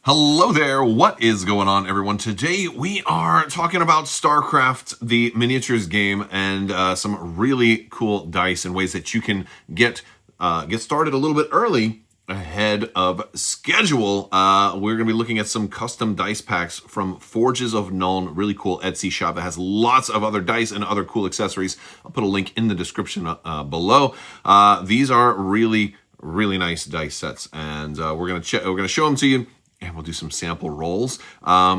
Hello there, what is going on everyone? Today we are talking about StarCraft, the miniatures game, and some really cool dice and ways that you can get started a little bit early ahead of schedule. We're going to be looking at some custom dice packs from Forges of Nuln, really cool Etsy shop that has lots of other dice and other cool accessories. I'll put a link in the description below. These are really nice dice sets, and we're going to show them to you. And we'll do some sample rolls.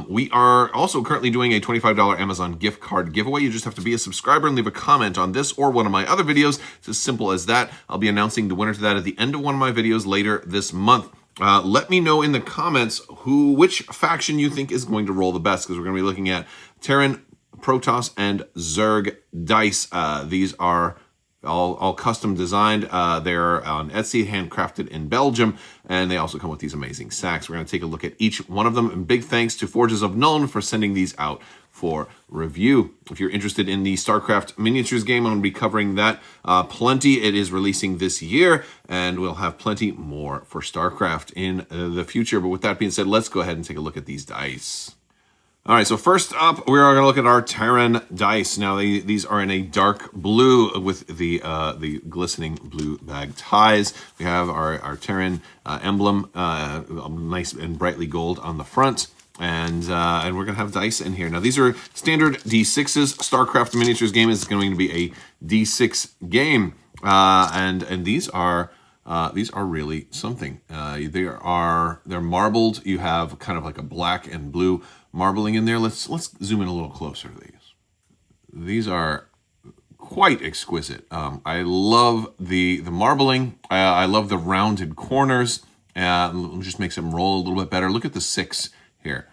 We are also currently doing a $25 Amazon gift card giveaway. You just have to be a subscriber and leave a comment on this or one of my other videos. It's as simple as that. I'll be announcing the winner to that at the end of one of my videos later this month. Let me know in the comments which faction you think is going to roll the best, because we're going to be looking at Terran, Protoss, and Zerg dice. These are all custom designed. They're on Etsy, handcrafted in Belgium, and they also come with these amazing sacks. We're going to take a look at each one of them, and big thanks to Forges of Nuln for sending these out for review. If you're interested in the StarCraft miniatures game, I'm going to be covering that plenty. It is releasing this year, and we'll have plenty more for StarCraft in the future. But with that being said, let's go ahead and take a look at these dice. All right, so first up, we are going to look at our Terran dice. Now, these are in a dark blue with the glistening blue bag ties. We have our Terran emblem, nice and brightly gold on the front, and we're going to have dice in here. Now, these are standard D6s. StarCraft miniatures game is going to be a D6 game, and these are really something. They're marbled. You have kind of like a black and blue marbling in there. Let's zoom in a little closer to these. These are quite exquisite. I love the marbling. I love the rounded corners. It just makes them roll a little bit better. Look at the 6 here.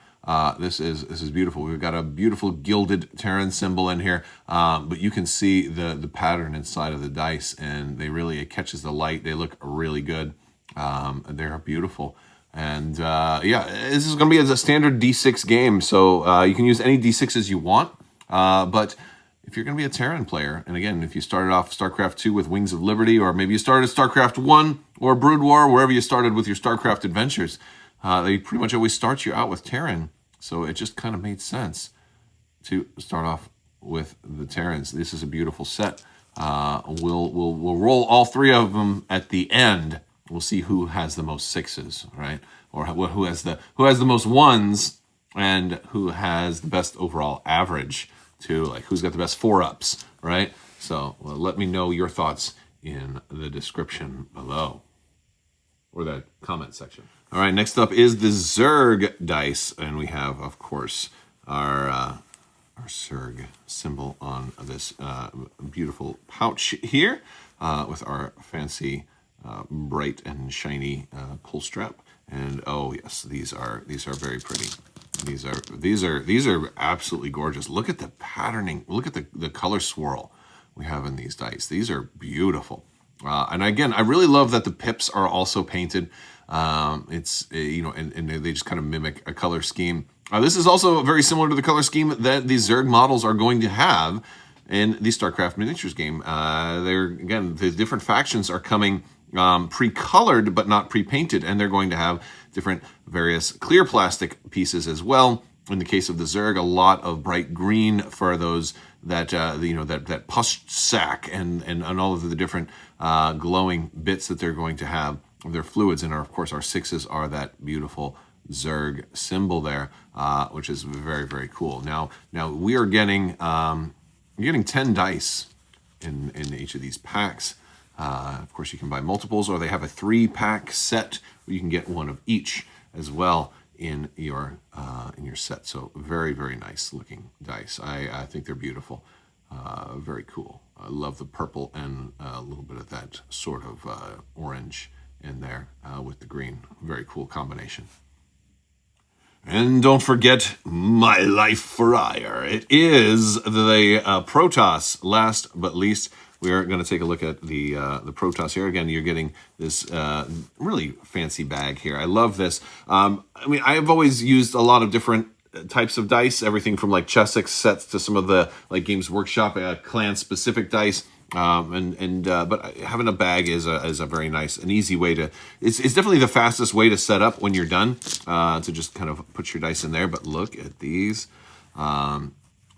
This is beautiful. We've got a beautiful gilded Terran symbol in here, but you can see the pattern inside of the dice, and it catches the light. They look really good. They're beautiful. And yeah, this is going to be a standard D6 game, so you can use any D6s you want. But if you're going to be a Terran player, and again, if you started off StarCraft 2 with Wings of Liberty, or maybe you started StarCraft 1 or Brood War, wherever you started with your StarCraft adventures, they pretty much always start you out with Terran. So it just kind of made sense to start off with the Terrans. This is a beautiful set. We'll roll all 3 of them at the end. We'll see who has the most 6s, right? Or who has the most 1s, and who has the best overall average too. Like who's got the best 4-ups, right? So let me know your thoughts in the description below, or that comment section. All right, next up is the Zerg dice, and we have, of course, our Zerg symbol on this beautiful pouch here, with our fancy bright and shiny pull strap. And oh yes, these are very pretty. These are absolutely gorgeous. Look at the patterning. Look at the color swirl we have in these dice. These are beautiful. And again, I really love that the pips are also painted. It's and they just kind of mimic a color scheme. This is also very similar to the color scheme that these Zerg models are going to have in the StarCraft miniatures game. The different factions are coming pre-colored but not pre-painted, and they're going to have different various clear plastic pieces as well. In the case of the Zerg, a lot of bright green for those that that pus sac and all of the different glowing bits that they're going to have of their fluids. And of course our 6s are that beautiful Zerg symbol there, which is very cool. Now we are getting 10 dice in each of these packs. Of course, you can buy multiples, or they have a 3-pack set where you can get one of each as well in your set. So very nice looking dice. I think they're beautiful. Very cool. I love the purple and a little bit of that sort of orange in there with the green. Very cool combination. And don't forget my life for ire. It is the Protoss. Last but least, we're going to take a look at the Protoss here. Again, you're getting this really fancy bag here. I love this. I mean, I've always used a lot of different types of dice, everything from like Chessex sets to some of the like Games Workshop clan specific dice. But having a bag is a very nice and easy way to. It's definitely the fastest way to set up when you're done, to just kind of put your dice in there. But look at these.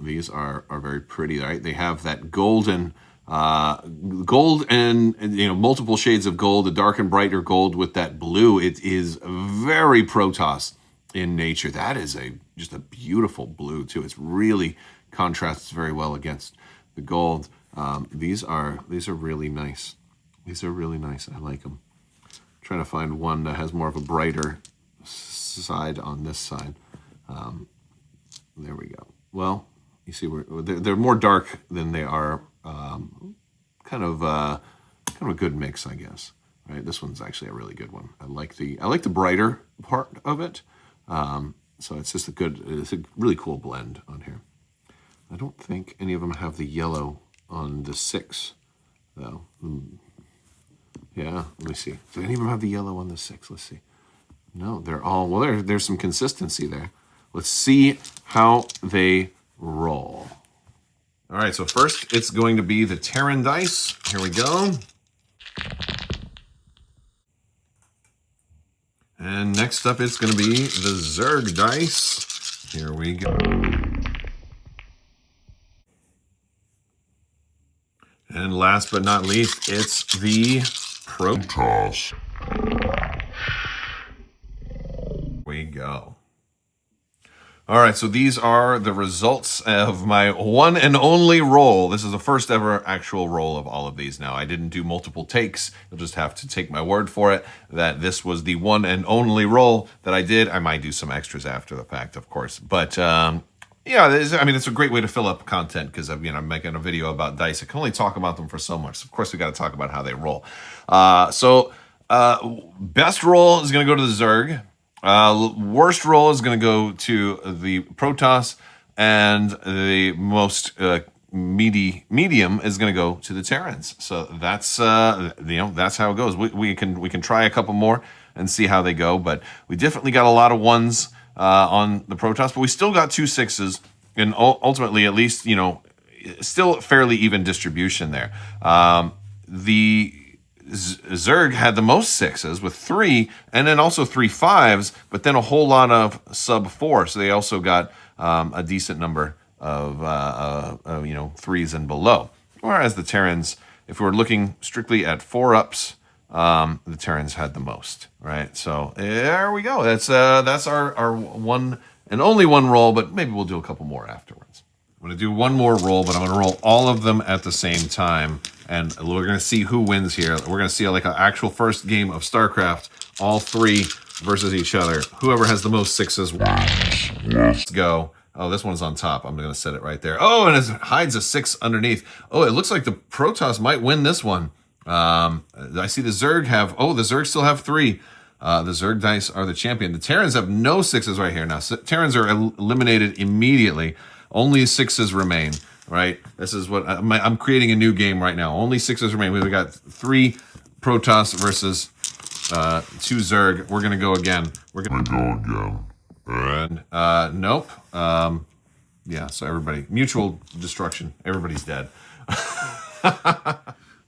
These are very pretty, right? They have that golden. Gold and multiple shades of gold, a dark and brighter gold with that blue. It is very Protoss in nature. That is just a beautiful blue too. It's really contrasts very well against the gold. These are really nice. These are really nice. I like them. I'm trying to find one that has more of a brighter side on this side. There we go. Well, you see, they're more dark than they are. Kind of a good mix, I guess. Right, this one's actually a really good one. I like the brighter part of it. So it's just it's a really cool blend on here. I don't think any of them have the yellow on the 6, though. Yeah, let me see. Do any of them have the yellow on the 6? Let's see. No, they're all well. There's some consistency there. Let's see how they roll. All right, so first it's going to be the Terran dice. Here we go. And next up it's going to be the Zerg dice. Here we go. And last but not least, it's the Protoss. Here we go. All right, so these are the results of my one and only roll. This is the first ever actual roll of all of these now. I didn't do multiple takes. You'll just have to take my word for it that this was the one and only roll that I did. I might do some extras after the fact, of course. But yeah, it's a great way to fill up content because I'm making a video about dice. I can only talk about them for so much. So of course, we got to talk about how they roll. Best roll is going to go to the Zerg. Worst roll is going to go to the Protoss, and the most medium is going to go to the Terrans. So that's that's how it goes. We can try a couple more and see how they go, but we definitely got a lot of 1s on the Protoss, but we still got 2 6s, and ultimately, at least still fairly even distribution there. The Zerg had the most 6s with 3, and then also 3 5s, but then a whole lot of sub 4. So they also got a decent number of 3s and below. Whereas the Terrans, if we're looking strictly at 4-ups, the Terrans had the most. Right. So there we go. That's our one and only one roll, but maybe we'll do a couple more afterwards. I'm going to do one more roll, but I'm going to roll all of them at the same time. And we're going to see who wins here. We're going to see like an actual first game of StarCraft, all 3 versus each other. Whoever has the most 6s wins. Let's go. Oh, this one's on top. I'm going to set it right there. Oh, and it hides a 6 underneath. Oh, it looks like the Protoss might win this one. I see the Zerg have... Oh, the Zerg still have 3. The Zerg dice are the champion. The Terrans have no 6s right here. Now, Terrans are eliminated immediately. Only 6s remain, right? This is what I'm creating a new game right now. Only 6s remain. We got 3 Protoss versus 2 Zerg. We're gonna go again. We're gonna go again. And nope. Yeah. So everybody, mutual destruction. Everybody's dead.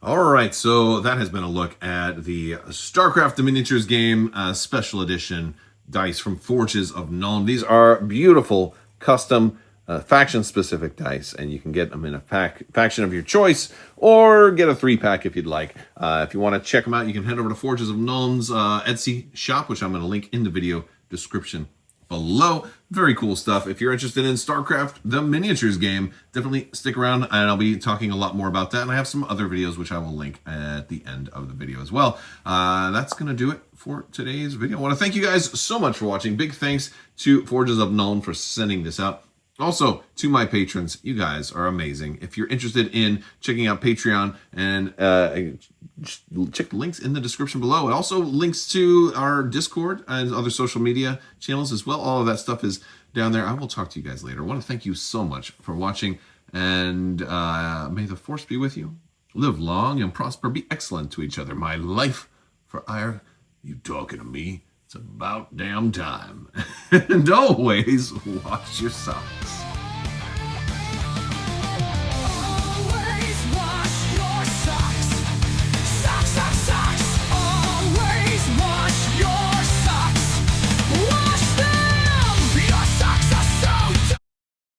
All right. So that has been a look at the StarCraft the Miniatures game special edition dice from Forges of Nuln. These are beautiful custom. Faction-specific dice, and you can get them in a faction of your choice, or get a 3-pack if you'd like. If you want to check them out, you can head over to Forges of Nuln's Etsy shop, which I'm going to link in the video description below. Very cool stuff. If you're interested in StarCraft, the miniatures game, definitely stick around, and I'll be talking a lot more about that, and I have some other videos which I will link at the end of the video as well. That's going to do it for today's video. I want to thank you guys so much for watching. Big thanks to Forges of Nuln for sending this out. Also, to my patrons, you guys are amazing. If you're interested in checking out Patreon, and check the links in the description below. And also links to our Discord and other social media channels as well. All of that stuff is down there. I will talk to you guys later. I want to thank you so much for watching, and may the force be with you. Live long and prosper. Be excellent to each other. My life for ire. You talking to me? It's about damn time. And always watch yourselves.